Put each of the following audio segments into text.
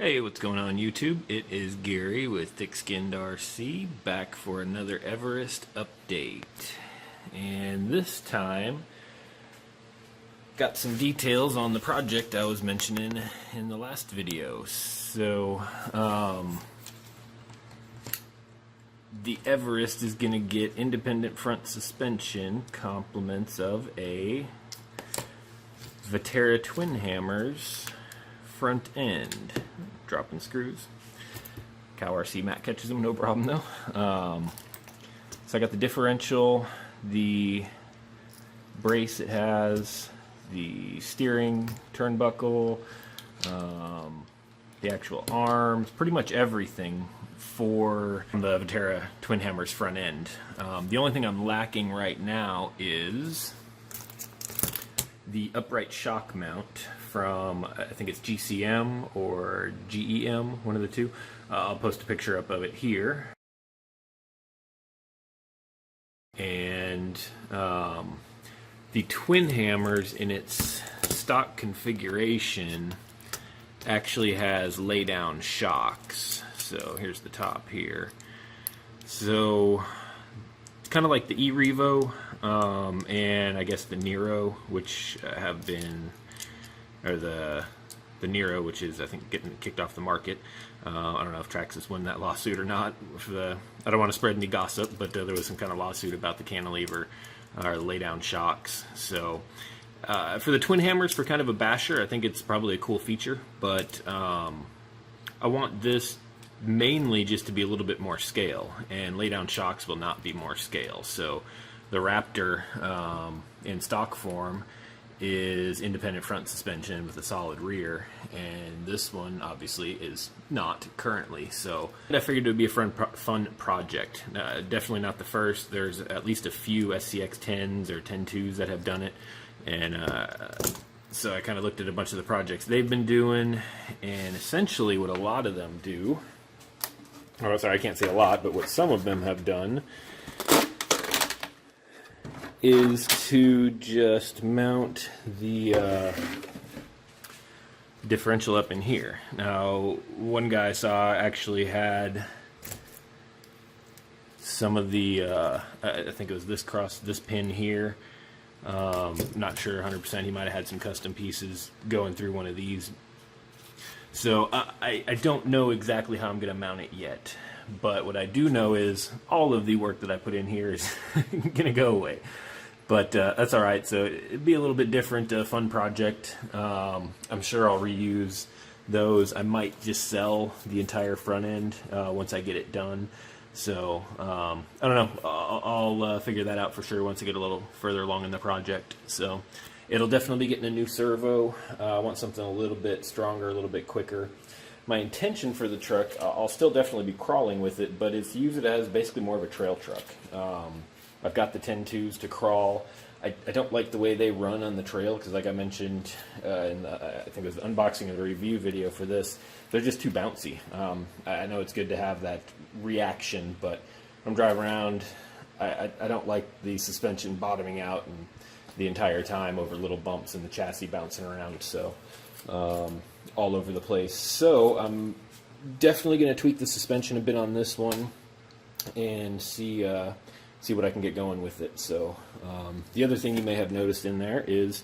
Hey, what's going on YouTube? It is Gary with Thick Skinned RC back for another Everest update. And this time, got some details on the project I was mentioning in the last video. So, the Everest is going to get independent front suspension, complements of a Phat twin hammers front end. Dropping screws. Cow RC Matt catches them, no problem though. So I got the differential, the brace it has, the steering turnbuckle, the actual arms, pretty much everything for the Phat twin hammers front end. The only thing I'm lacking right now is the upright shock mount from, I think it's GCM or GEM, one of the two. I'll post a picture up of it here. And the twin hammers in its stock configuration actually has lay down shocks. So here's the top here. So it's kind of like the E-Revo and I guess the Nero, which have been, or the Nero, which is I think getting kicked off the market. I don't know if Traxxas won that lawsuit or not. I don't want to spread any gossip, but there was some kind of lawsuit about the cantilever or lay down shocks. So for the twin hammers, for kind of a basher, I think it's probably a cool feature, but I want this mainly just to be a little bit more scale, and lay down shocks will not be more scale. So the Raptor in stock form is independent front suspension with a solid rear, and this one obviously is not currently. So I figured it would be a fun project. Definitely not the first. There's at least a few SCX 10s or 10.2s that have done it, and so I kind of looked at a bunch of the projects they've been doing, and essentially what a lot of them do, oh sorry, I can't say a lot, but what some of them have done is to just mount the differential up in here. Now, one guy I saw actually had some of the, I think it was this pin here. Not sure 100%. He might have had some custom pieces going through one of these. So I don't know exactly how I'm going to mount it yet. But what I do know is all of the work that I put in here is going to go away. But that's all right. So it'd be a little bit different, fun project. I'm sure I'll reuse those. I might just sell the entire front end once I get it done. So I don't know. I'll figure that out for sure once I get a little further along in the project. So it'll definitely be getting a new servo. I want something a little bit stronger, a little bit quicker. My intention for the truck, I'll still definitely be crawling with it, but it's to use it as basically more of a trail truck. I've got the 10.2s to crawl. I don't like the way they run on the trail because, like I mentioned in the, I think it was the unboxing and the review video for this, they're just too bouncy. I know it's good to have that reaction, but when I'm driving around, I don't like the suspension bottoming out and the entire time over little bumps and the chassis bouncing around, so all over the place. So I'm definitely going to tweak the suspension a bit on this one and see what I can get going with it. So the other thing you may have noticed in there is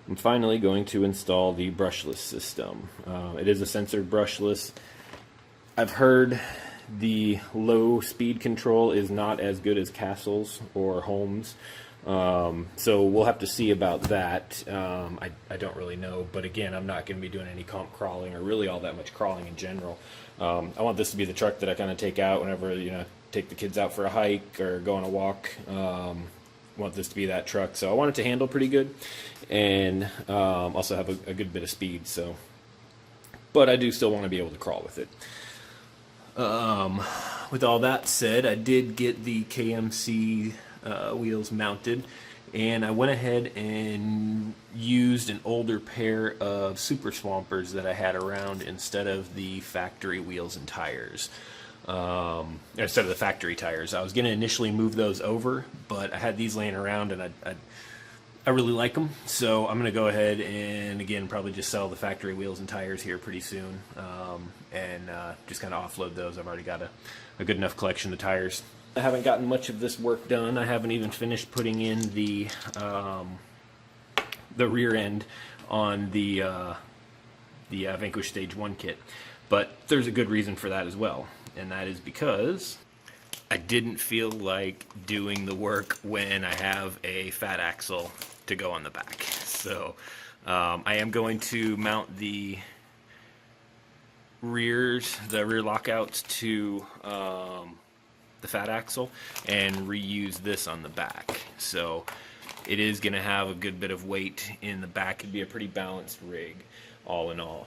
I'm finally going to install the brushless system. It is a censored brushless. I've heard the low speed control is not as good as Castle's or Holmes. So we'll have to see about that. I don't really know, but again, I'm not going to be doing any comp crawling or really all that much crawling in general. I want this to be the truck that I kind of take out whenever, take the kids out for a hike or go on a walk. I want this to be that truck, so I want it to handle pretty good and also have a good bit of speed. So, but I do still want to be able to crawl with it. With all that said, I did get the KMC wheels mounted, and I went ahead and used an older pair of Super Swampers that I had around instead of the factory wheels and tires. Instead of the factory tires. I was going to initially move those over, but I had these laying around, and I I really like them, so I'm going to go ahead and, again, probably just sell the factory wheels and tires here pretty soon, and just kind of offload those. I've already got a good enough collection of tires. I haven't gotten much of this work done. I haven't even finished putting in the rear end on the Vanquish Stage 1 kit, but there's a good reason for that as well, and that is because I didn't feel like doing the work when I have a Phat axle to go on the back. So I am going to mount the rear lockouts to the Phat axle and reuse this on the back. So it is going to have a good bit of weight in the back. It'd be a pretty balanced rig all in all.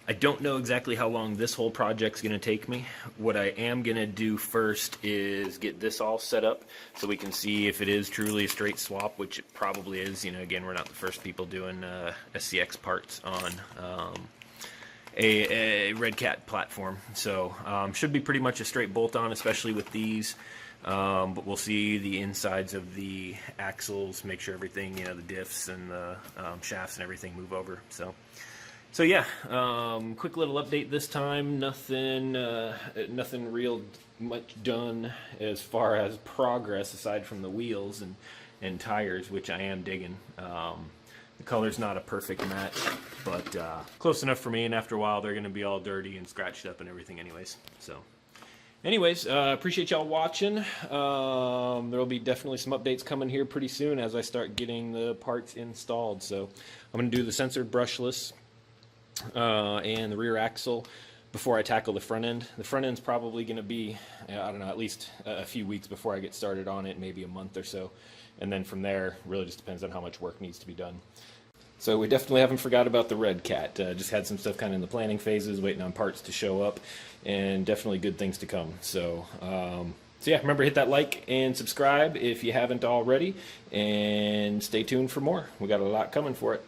I don't know exactly how long this whole project's going to take me. What I am going to do first is get this all set up so we can see if it is truly a straight swap, which it probably is. You know, again, we're not the first people doing SCX parts on a Red Cat platform. So should be pretty much a straight bolt-on, especially with these. But we'll see the insides of the axles, make sure everything, you know, the diffs and the shafts and everything move over. So yeah, quick little update this time. Nothing real much done as far as progress aside from the wheels and tires, which I am digging. The color's not a perfect match, but close enough for me, and after a while they're going to be all dirty and scratched up and everything anyways. So anyways, appreciate y'all watching. There will be definitely some updates coming here pretty soon as I start getting the parts installed. So I'm going to do the censored brushless and the rear axle before I tackle the front end. The front end's probably going to be, I don't know, at least a few weeks before I get started on it, maybe a month or so. And then from there, really just depends on how much work needs to be done. So we definitely haven't forgot about the Red Cat. Just had some stuff kind of in the planning phases, waiting on parts to show up, and definitely good things to come. So yeah, remember, hit that like and subscribe if you haven't already, and stay tuned for more. We got a lot coming for it.